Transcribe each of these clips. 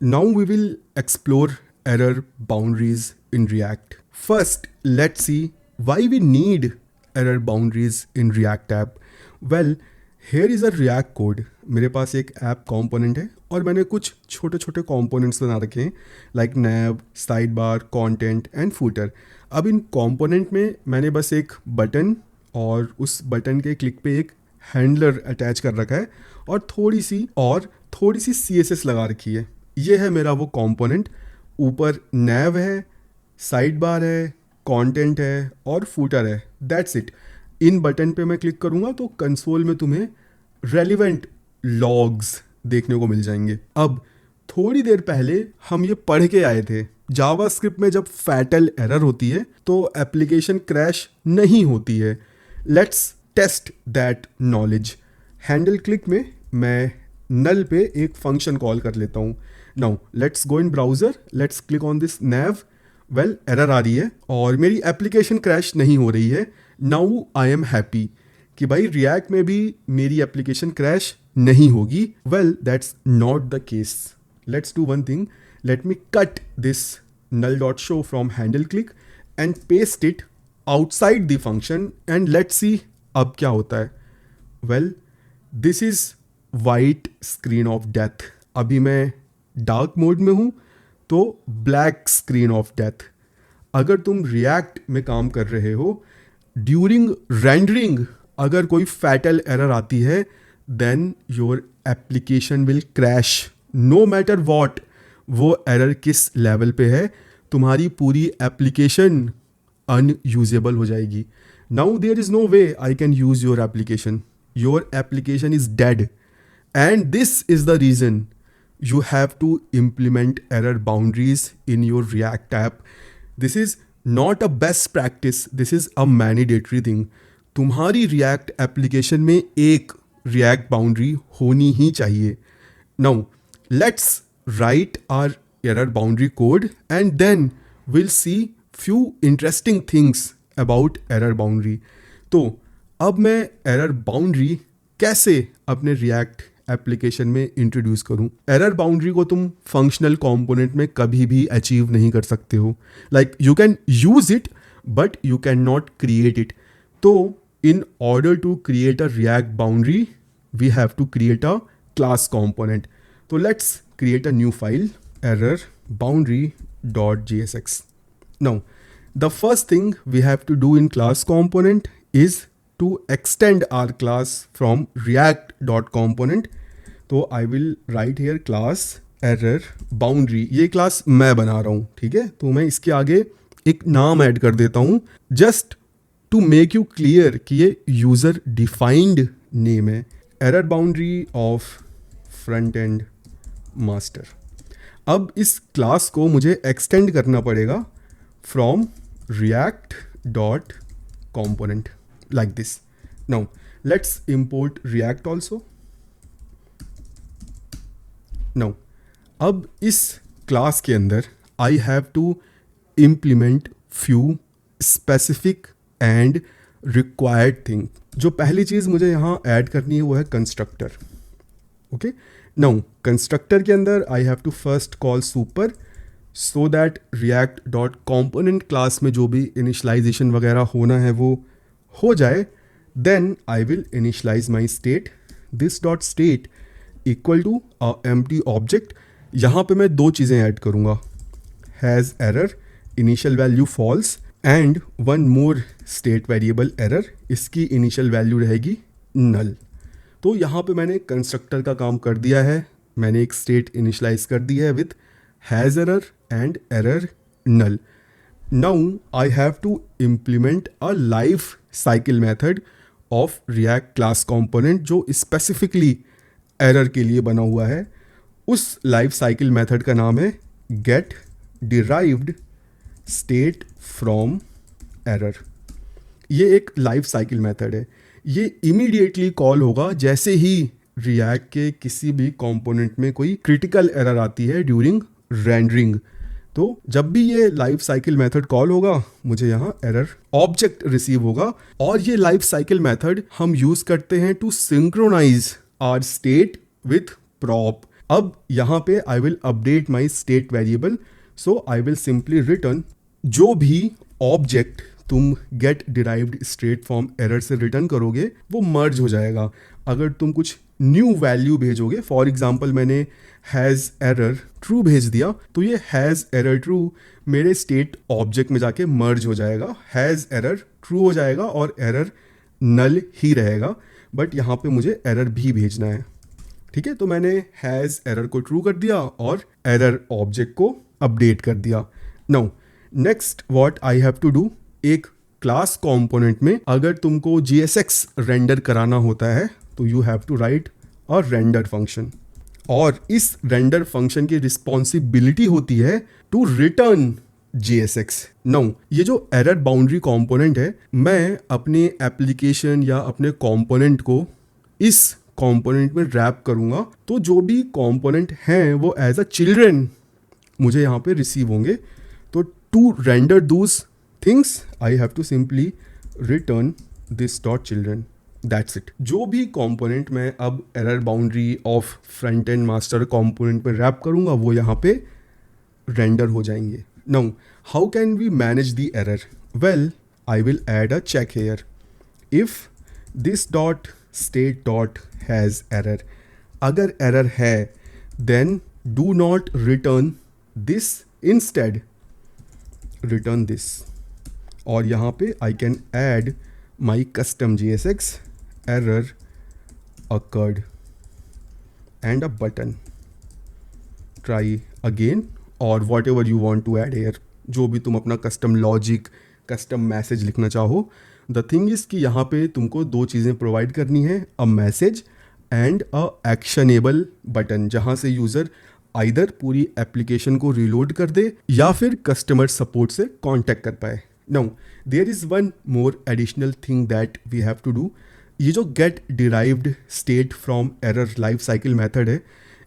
Now we will explore error boundaries in React. First, let's see why we need error boundaries in React app. Well, here is a React code. मेरे पास एक app component है और मैंने कुछ छोटे छोटे components बना रखे हैं like naive, side bar, content and footer. अब इन कंपोनेंट में मैंने बस एक बटन और उस बटन के क्लिक पे एक हैंडलर अटैच कर रखा है और थोड़ी सी CSS लगा रखी है. ये है मेरा वो कंपोनेंट. ऊपर नैव है, साइड बार है, कंटेंट है और फूटर है. That's it. इन बटन पे मैं क्लिक करूँगा तो कंसोल में तुम्हें रेलिवेंट लॉग्स देखने को मिल जाएंगे. अब थोड़ी देर पहले हम ये पढ़ के आए थे, जावास्क्रिप्ट में जब फैटल एरर होती है तो एप्लीकेशन क्रैश नहीं होती है. Let's test that knowledge. Handle click में मैं नल पे एक फंक्शन कॉल कर लेता हूँ. Now let's go in browser, let's click on this nav. Well, error आ रही है और मेरी एप्लीकेशन क्रैश नहीं हो रही है. नाउ आई एम हैप्पी कि भाई रिएक्ट में भी मेरी एप्लीकेशन क्रैश नहीं होगी. Well, that's not the case. Let's do one thing. Let me cut this null.show from handle click and paste it outside the function and let's see अब क्या होता है. Well, this is white screen of death. अभी मैं dark mode में हूँ तो black screen of death. अगर तुम रिएक्ट में काम कर रहे हो, ड्यूरिंग रेंडरिंग अगर कोई फैटल एरर आती है then your application will crash. No matter what वो एरर किस लेवल पे है, तुम्हारी पूरी एप्लीकेशन अनयूजेबल हो जाएगी. Now there is no way I can use your application. Your application is dead and this is the reason you have to implement error boundaries in your React app. This is not a best practice, this is a mandatory thing. तुम्हारी React application में एक React boundary होनी ही चाहिए. Now let's write our error boundary code and then we'll see few interesting things about error boundary. तो अब मैं error boundary कैसे अपने React एप्लीकेशन में इंट्रोड्यूस करूं. एरर बाउंड्री को तुम फंक्शनल कंपोनेंट में कभी भी अचीव नहीं कर सकते हो. Like you can use it but you can not create it. तो in order to create a react boundary we have to create a class component. तो let's create a new file error boundary.jsx. now the first thing we have to do in class component is to extend our class from react.component. तो I will write here class error boundary. ये class मैं बना रहा हूँ, ठीक है. तो मैं इसके आगे एक नाम ऐड कर देता हूँ just to make you clear कि ये यूज़र डिफाइंड नेम है. Error boundary of front end master. अब इस क्लास को मुझे एक्सटेंड करना पड़ेगा from react dot component like this. Now let's import React also. Now अब इस क्लास के अंदर I have to implement few specific and required thing. जो पहली चीज़ मुझे यहाँ ऐड करनी है वो है कंस्ट्रक्टर. ओके. नाउ कंस्ट्रक्टर के अंदर I have to first call super so that react dot component class में जो भी इनिशलाइजेशन वगैरह होना है वो हो जाए. Then I will initialize my state. This dot state equal to a empty object. यहाँ पे मैं दो चीज़ें ऐड करूँगा, has error initial value false and one more state variable error. इसकी इनिशियल वैल्यू रहेगी नल. तो यहाँ पे मैंने कंस्ट्रक्टर का काम कर दिया है. मैंने एक स्टेट इनिशलाइज कर दी है with has error and error null. Now I have to implement a life cycle method of React class component जो specifically error के लिए बना हुआ है. उस life cycle method का नाम है get derived state from error. ये एक life cycle method है. ये immediately कॉल होगा जैसे ही React के किसी भी component में कोई critical error आती है during rendering. तो जब भी ये लाइफ साइकिल मेथड कॉल होगा मुझे यहाँ एरर ऑब्जेक्ट रिसीव होगा. और ये लाइफ साइकिल मेथड हम यूज़ करते हैं to synchronize our state with prop. अब यहाँ पे I will update my state variable, so I will simply return जो भी ऑब्जेक्ट तुम get derived straight from error से रिटर्न करोगे वो मर्ज हो जाएगा। अगर तुम कुछ न्यू वैल्यू भेजोगे, फॉर एग्जाम्पल मैंने हैज़ एरर ट्रू भेज दिया, तो ये हैज़ एरर ट्रू मेरे स्टेट ऑब्जेक्ट में जाके मर्ज हो जाएगा, हैज़ एरर ट्रू हो जाएगा और एरर नल ही रहेगा, बट यहाँ पे मुझे एरर भी भेजना है। ठीक है, तो मैंने हैज़ एरर को ट्रू कर दिया और एरर ऑब्जेक्ट को अपडेट कर दिया। Now next what I have to do, एक क्लास कंपोनेंट में अगर तुमको JSX रेंडर कराना होता है तो you have to write a render function, और इस रेंडर फंक्शन की रिस्पॉन्सिबिलिटी होती है टू रिटर्न JSX। नाउ ये जो एरर बाउंड्री कंपोनेंट है, मैं अपने एप्लीकेशन या अपने कंपोनेंट को इस कंपोनेंट में रैप करूंगा, तो जो भी कंपोनेंट हैं वो एज अ चिल्ड्रन मुझे यहाँ पे रिसीव होंगे। तो to render those things I have to simply return this dot children, that's it. जो भी कंपोनेंट मैं अब error boundary of front end master component में रैप करूंगा वो यहाँ पे रेंडर हो जाएंगे। Now how can we manage the error? Well, I will add a check here, if this dot state dot has error, अगर एरर है then do not return this, instead return this. और यहाँ पे I can add my custom JSX error occurred and a button, try again or whatever you want to add here, जो भी तुम अपना custom logic custom message लिखना चाहो। The thing is कि यहाँ पे तुमको दो चीज़ें प्रोवाइड करनी है, a message and a actionable button, जहाँ से यूज़र आइदर पूरी एप्लीकेशन को रिलोड कर दे या फिर कस्टमर सपोर्ट से कांटेक्ट कर पाए। Now there is one more additional thing that we have to do. ये जो get derived state from error life cycle method है,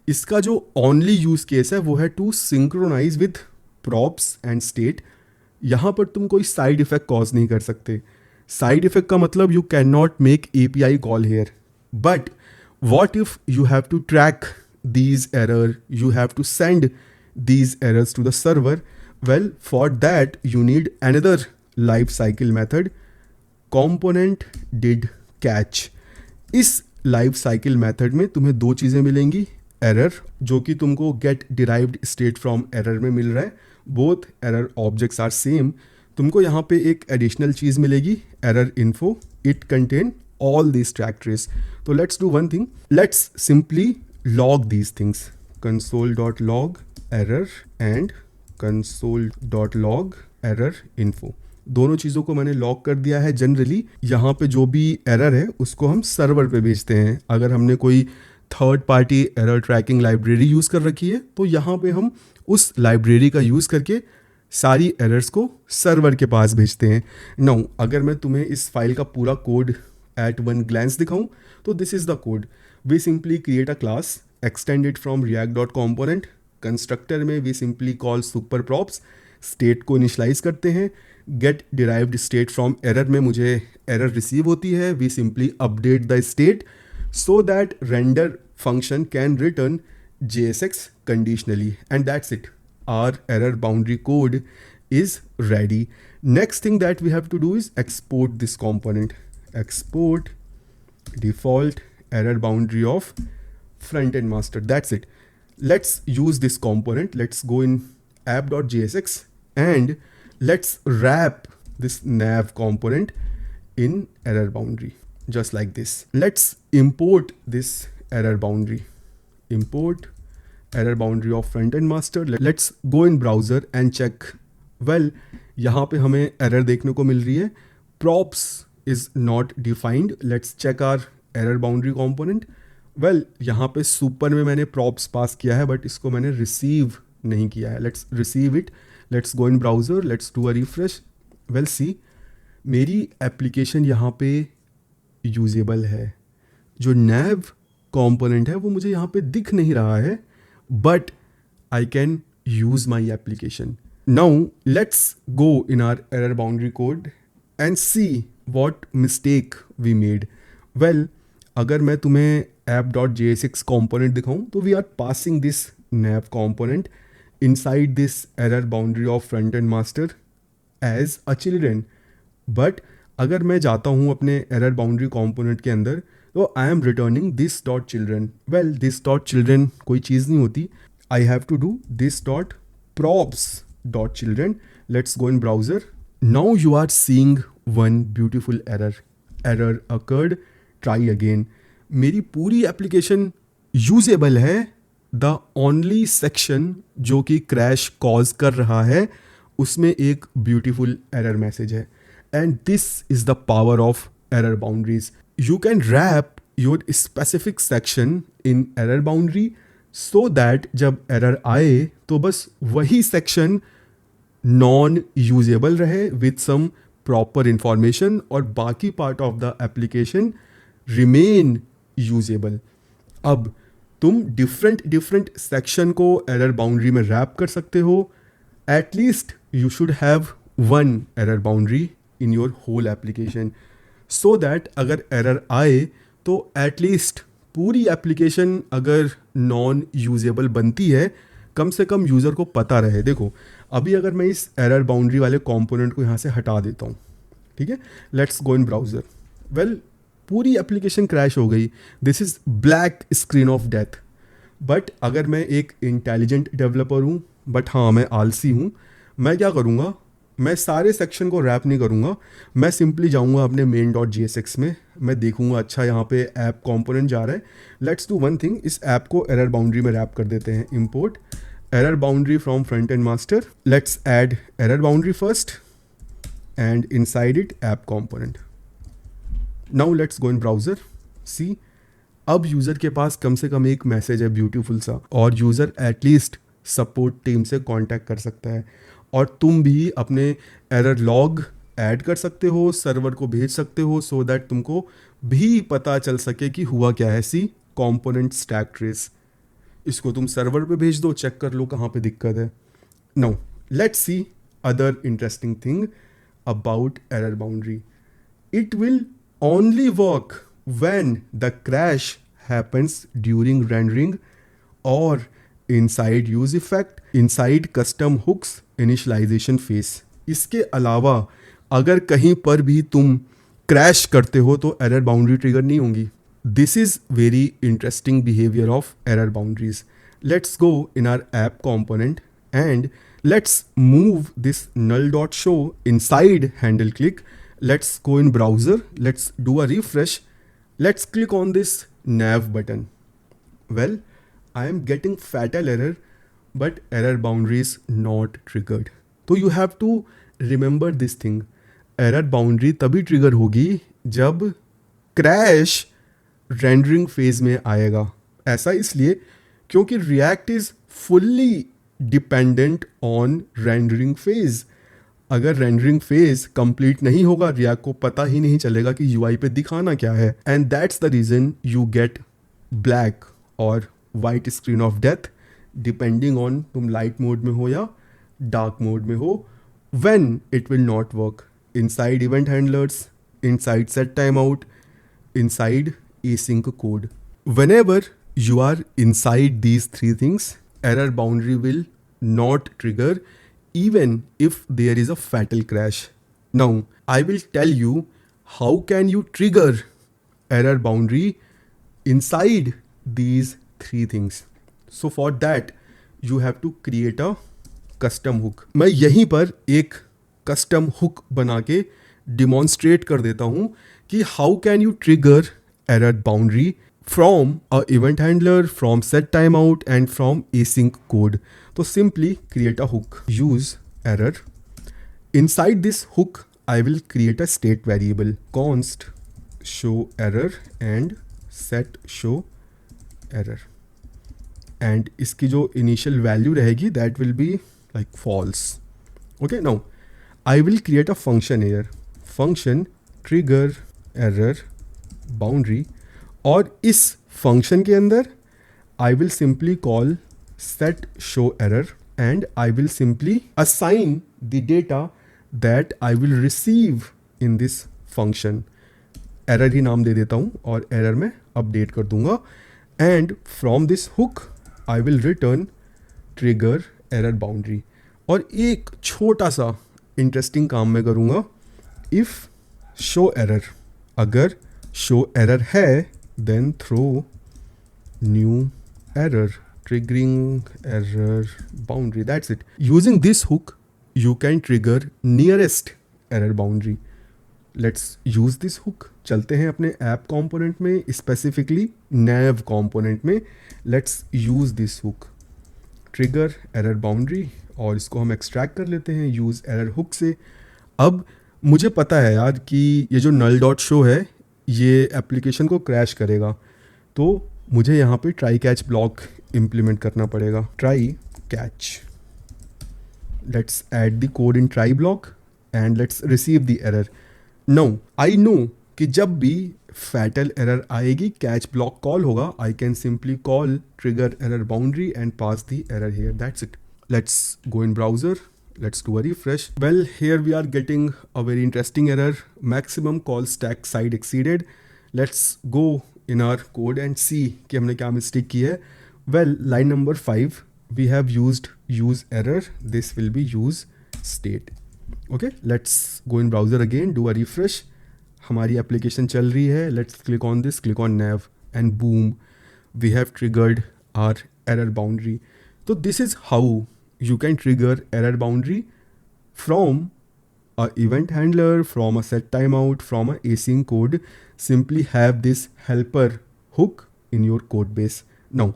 इसका जो ओनली यूज़ केस है वो है to synchronize with props and state. यहाँ पर तुम कोई साइड इफेक्ट कॉज नहीं कर सकते। साइड इफेक्ट का मतलब you can not make API call here, but what if you have to track these error, you have to send these errors to the server? Well, for that you need another life cycle method, component did catch। इस life cycle method में तुम्हें दो चीज़ें मिलेंगी, error जो कि तुमको get derived state from error में मिल रहा है, both error objects are same. तुमको यहाँ पे एक एडिशनल चीज़ मिलेगी, error info, it contain all this track trace. तो let's do one thing, let's simply log these things, console.log error and console.log error info। दोनों चीज़ों को मैंने लॉग कर दिया है। जनरली यहाँ पे जो भी एरर है उसको हम सर्वर पे भेजते हैं। अगर हमने कोई third party error tracking library use कर रखी है तो यहाँ पे हम उस लाइब्रेरी का यूज़ करके सारी एरर्स को सर्वर के पास भेजते हैं। नाउ अगर मैं तुम्हें इस फाइल का पूरा कोड एट वन ग्लैंस दिखाऊं तो this is the code. We simply create a class, extend it from react.component, constructor में we simply call super props, state को initialize करते हैं, get derived state from error में मुझे error receive होती है, we simply update the state so that render function can return JSX conditionally, and that's it. Our error boundary code is ready. Next thing that we have to do is export this component, export default error boundary of front end master, that's it. Let's use this component, let's go in app.jsx and let's wrap this nav component in error boundary just like this. Let's import this error boundary, import error boundary of front end master। Let's go in browser and check। well, यहाँ पे हमें error देखने को मिल रही है, props is not defined। let's check our error boundary component. Well, यहाँ पे super में मैंने प्रॉप्स पास किया है बट इसको मैंने रिसीव नहीं किया है। Let's receive it, let's go in browser, let's do a refresh. Well see, मेरी एप्लीकेशन यहाँ पे यूजेबल है। जो नैव कंपोनेंट है वो मुझे यहाँ पे दिख नहीं रहा है, but I can use my application. Now let's go in our error boundary code and see what mistake we made. Well, अगर मैं तुम्हें app.jsx component दिखाऊं तो we are passing this nav component inside this error boundary of front end master as a children. But अगर मैं जाता हूँ अपने एरर बाउंड्री कंपोनेंट के अंदर तो I am returning this dot children. Well this dot children कोई चीज़ नहीं होती. I have to do this dot props dot children. Let's go in browser. Now you are seeing one beautiful error occurred. Try again. मेरी पूरी application usable है. The only section जो कि crash cause कर रहा है उसमें एक ब्यूटीफुल एरर मैसेज है. And this is the power of error boundaries. You can wrap your specific section in error boundary so that जब एरर आए तो बस वही सेक्शन नॉन यूजेबल रहे विथ सम प्रॉपर इंफॉर्मेशन और बाकी part of the application remain usable. अब तुम डिफरेंट सेक्शन को एरर बाउंड्री में रैप कर सकते हो. At least you should have one error boundary in your whole application so that अगर एरर आए तो एटलीस्ट पूरी एप्लीकेशन अगर नॉन यूजेबल बनती है कम से कम यूज़र को पता रहे. देखो अभी अगर मैं इस एरर बाउंड्री वाले कंपोनेंट को यहाँ से हटा देता हूँ, ठीक है, let's go in browser. Well पूरी एप्लीकेशन क्रैश हो गई. This is black screen of death. But अगर मैं एक इंटेलिजेंट डेवलपर हूँ बट हाँ मैं आलसी हूँ, मैं क्या करूँगा, मैं सारे सेक्शन को रैप नहीं करूँगा. मैं सिंपली जाऊँगा अपने main.jsx में, मैं देखूँगा अच्छा यहाँ पे ऐप कंपोनेंट जा रहा है. लेट्स डू वन थिंग, इस ऐप को एरर बाउंड्री में रैप कर देते हैं. Import error boundary from front end master. Let's add error boundary first and inside it app component. Now let's go in browser. See अब user के पास कम से कम एक मैसेज है ब्यूटीफुल सा और यूज़र एटलीस्ट सपोर्ट टीम से कांटेक्ट कर सकता है. और तुम भी अपने एरर लॉग ऐड कर सकते हो, सर्वर को भेज सकते हो सो दैट तुमको भी पता चल सके कि हुआ क्या है. सी कंपोनेंट स्टैक ट्रेस, इसको तुम सर्वर पे भेज दो, चेक कर लो कहाँ पे दिक्कत है. Now let's see other interesting thing about error boundary. It will only work when the crash happens during rendering or inside use effect, inside custom hooks initialization phase. इसके अलावा अगर कहीं पर भी तुम क्रैश करते हो तो एरर बाउंड्री ट्रिगर नहीं होंगी. This is very interesting behaviour of error boundaries. Let's go in are app component and let's move this null.show inside handle click. Let's go in browser, let's do a refresh, let's click on this nav button. Well, I am getting fatal error but error boundary is not triggered. So you have to remember this thing. Error boundary तभी trigger होगी जब crash rendering phase में आएगा. ऐसा इसलिए क्योंकि React is fully dependent on rendering phase. अगर rendering phase complete नहीं होगा रिएक्ट को पता ही नहीं चलेगा कि यूआई पे दिखाना क्या है. And that's the reason you get black और white screen of death depending on तुम लाइट मोड में हो या डार्क मोड में हो. When it will not work inside event handlers, inside set time out, inside async code. Whenever you are inside these three things, error boundary will not trigger even if there is a fatal crash. Now I will tell you how can you trigger error boundary inside these three things. So for that you have to create a custom hook. मैं यहीं पर एक custom hook बना के demonstrate कर देता हूँ कि how can you trigger error boundary from a event handler, from set timeout and from async code. So simply create a hook, use error. Inside this hook I will create a state variable, const show error and set show error. And इसकी जो initial value रहेगी that will be like false. Okay, now I will create a function here, function trigger error boundary. और इस function के अंदर I will simply call set show error and I will simply assign the data that I will receive in this function. Error ही नाम दे देता हूँ और एरर में अपडेट कर दूंगा and from this hook I will return trigger error boundary. और एक छोटा सा इंटरेस्टिंग काम मैं करूँगा, इफ़ शो एरर, अगर शो एरर है then throw new error triggering error boundary, that's it. Using this hook you can trigger nearest error boundary. Let's use this hook. चलते हैं अपने app component में, specifically nav component में. Let's use this hook trigger error boundary और इसको हम extract कर लेते हैं use error hook से। अब मुझे पता है यार कि ये जो null dot show है ये एप्लीकेशन को क्रैश करेगा, तो मुझे यहाँ पे ट्राई कैच ब्लॉक इम्प्लीमेंट करना पड़ेगा। Try catch, let's add the code in try block and let's receive the error. Now I know कि जब भी फैटल एरर आएगी कैच ब्लॉक कॉल होगा, I can simply call trigger error boundary and pass the error here, that's it. Let's go in browser, let's do a refresh. Well, here we are getting a very interesting error, maximum call stack side exceeded. Let's go in our code and see कि हमने क्या mistake की है। Well, line number 5 we have used use error, this will be use state. Okay, let's go in browser again, do a refresh. हमारी application चल रही है, let's click on this, click on nav and boom, we have triggered our error boundary. So this is how you can trigger error boundary from a event handler, from a set timeout, from a async code. Simply have this helper hook in your code base. Now,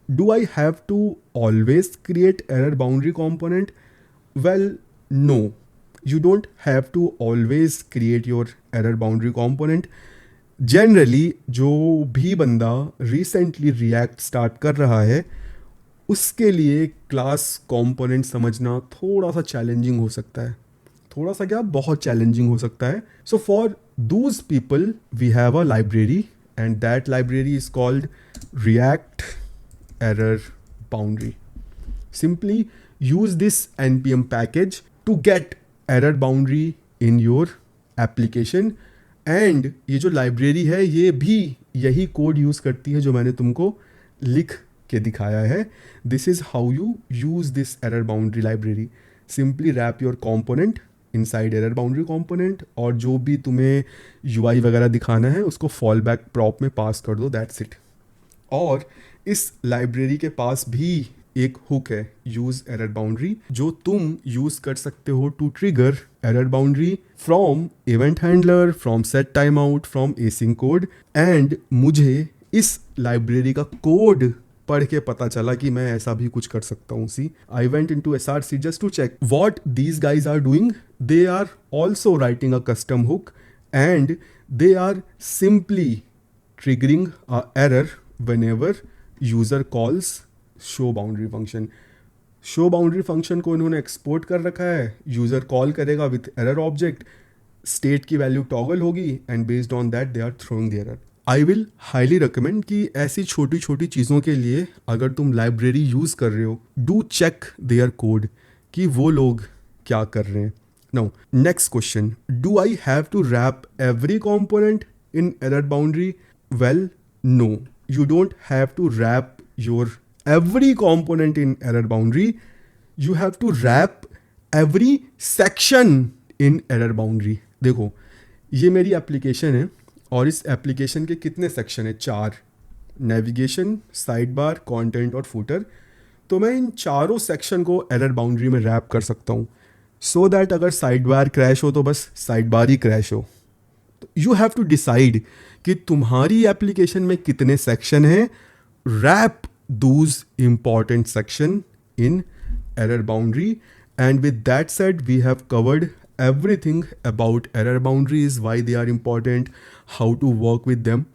do I have to always create error boundary component? Well, no, you don't have to always create your error boundary component. Generally, जो भी बंदा recently React start कर रहा है उसके लिए class component समझना थोड़ा सा चैलेंजिंग हो सकता है, थोड़ा सा क्या बहुत चैलेंजिंग हो सकता है। So for those people we have a library and that library is called react error boundary. Simply use this npm package to get error boundary in your application. And ये जो लाइब्रेरी है ये भी यही code use करती है जो मैंने तुमको लिख के दिखाया है। This is how you use this error boundary library. Simply wrap your component inside error boundary component और जो भी तुम्हें यूआई वगैरह दिखाना है उसको फॉल बैक प्रॉप में पास कर दो, दैट्स इट। और इस लाइब्रेरी के पास भी एक हुक है यूज एरर बाउंड्री जो तुम यूज कर सकते हो to trigger error boundary from event handler, from set time out, from async code. And मुझे इस लाइब्रेरी का कोड पढ़ के पता चला कि मैं ऐसा भी कुछ कर सकता हूँ। See I went into SRC just to check what these guys are doing. They are also writing a custom hook and they are simply triggering a error whenever user calls show boundary function. Show boundary function को इन्होंने export कर रखा है, user call करेगा with error object, state की value toggle होगी and based on that they are throwing the error. I will highly recommend कि ऐसी छोटी छोटी चीज़ों के लिए अगर तुम लाइब्रेरी यूज़ कर रहे हो डू चेक देयर कोड कि वो लोग क्या कर रहे हैं। Now next question, do I have to wrap every component in error boundary? Well no, you don't have to wrap your every component in error boundary. You have to wrap every section in error boundary. देखो ये मेरी application है और इस application के कितने section है? 4, navigation, side bar, content और फूटर। तो मैं इन चारों सेक्शन को एरर बाउंड्री में रैप कर सकता हूँ सो दैट अगर साइड बार क्रैश हो तो बस साइड बार ही क्रैश हो। यू हैव टू डिसाइड कि तुम्हारी एप्लीकेशन में कितने सेक्शन हैं, wrap those important section in error boundary. And with that said we have covered everything about error boundaries, why they are important, how to work with them.